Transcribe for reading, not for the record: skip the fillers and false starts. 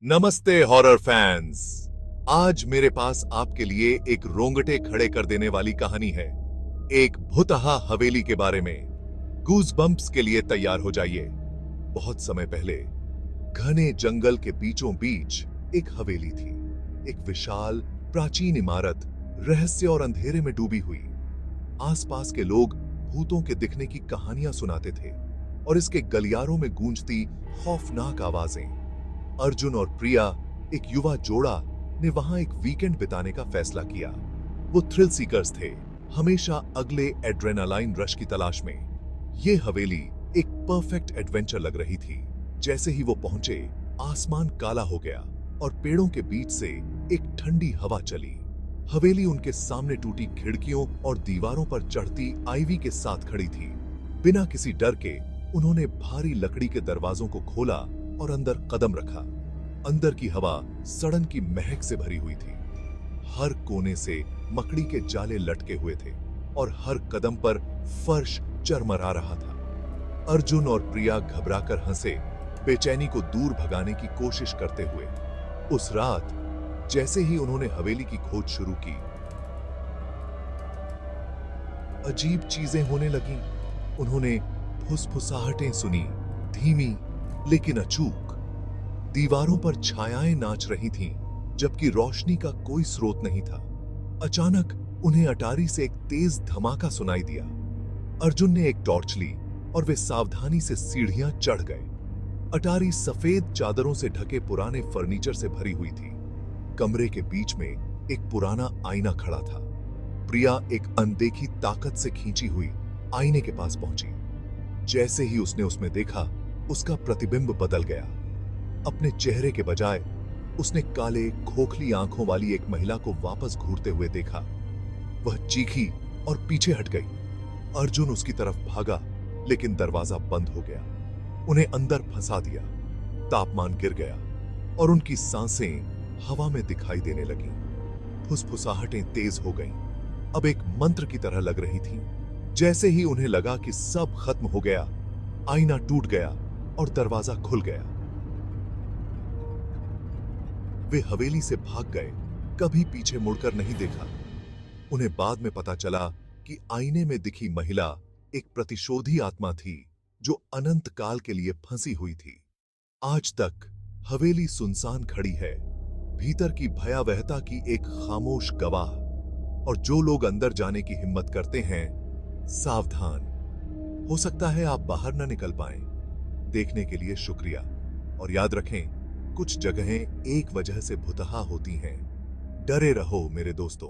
नमस्ते horror fans. आज मेरे पास आपके लिए एक रोंगटे खड़े कर देने वाली कहानी है, एक भुतहा हवेली के बारे में। गूज बम्प्स के लिए तैयार हो जाइए। बहुत समय पहले घने जंगल के बीचों बीच एक हवेली थी। एक विशाल प्राचीन इमारत रहस्य और अंधेरे में डूबी हुई। आसपास के लोग भूतों के दिखने की कहानियां सुनाते थे और इसके गलियारों में गूंजती खौफनाक आवाजें। अर्जुन और प्रिया, एक युवा जोड़ा, ने वहां एक वीकेंड बिताने का फैसला किया। वो थ्रिल सीकर्स थे, हमेशा अगले एड्रेनालाइन रश की तलाश में। ये हवेली एक परफेक्ट एडवेंचर लग रही थी। जैसे ही वो पहुंचे, आसमान काला हो गया और पेड़ों के बीच से एक ठंडी हवा चली। हवेली उनके सामने टूटी खिड़कियों और दीवारों पर चढ़ती आईवी के साथ खड़ी थी। बिना किसी डर के उन्होंने भारी लकड़ी के दरवाजों को खोला और अंदर कदम रखा। अंदर की हवा सड़न की महक से भरी हुई थी। हर कोने से मकड़ी के जाले लटके हुए थे और हर कदम पर फर्श चरमरा रहा था। अर्जुन और प्रिया घबराकर हंसे, बेचैनी को दूर भगाने की कोशिश करते हुए। उस रात जैसे ही उन्होंने हवेली की खोज शुरू की, अजीब चीजें होने लगीं। उन्होंने फुसफुसाहटें सुनी, धीमी लेकिन अचूक। दीवारों पर छायाएं नाच रही थीं, जबकि रोशनी का कोई स्रोत नहीं था। अचानक उन्हें अटारी से एक तेज धमाका सुनाई दिया। अर्जुन ने एक टॉर्च ली और वे सावधानी से सीढ़ियां चढ़ गए। अटारी सफेद चादरों से ढके पुराने फर्नीचर से भरी हुई थी। कमरे के बीच में एक पुराना आईना खड़ा था। प्रिया एक अनदेखी ताकत से खींची हुई आईने के पास पहुंची। जैसे ही उसने उसमें देखा, उसका प्रतिबिंब बदल गया। अपने चेहरे के बजाय उसने काले खोखली आंखों वाली एक महिला को वापस घूरते हुए देखा। वह चीखी और पीछे हट गई। अर्जुन उसकी तरफ भागा, लेकिन दरवाजा बंद हो गया। उन्हें अंदर फंसा दिया। तापमान गिर गया और उनकी सांसें हवा में दिखाई देने लगीं। फुसफुसाहटें तेज हो गईं। अब एक मंत्र की तरह लग रही थीं। जैसे ही उन्हें लगा कि सब खत्म हो गया, आईना टूट गया और दरवाजा खुल गया। वे हवेली से भाग गए, कभी पीछे मुड़कर नहीं देखा। उन्हें बाद में पता चला कि आईने में दिखी महिला एक प्रतिशोधी आत्मा थी, जो अनंत काल के लिए फंसी हुई थी। आज तक हवेली सुनसान खड़ी है, भीतर की भयावहता की एक खामोश गवाह। और जो लोग अंदर जाने की हिम्मत करते हैं, सावधान। हो सकता है आप बाहर न निकल पाएं। देखने के लिए शुक्रिया, और याद रखें, कुछ जगहें एक वजह से भुतहा होती हैं। डरे रहो मेरे दोस्तों।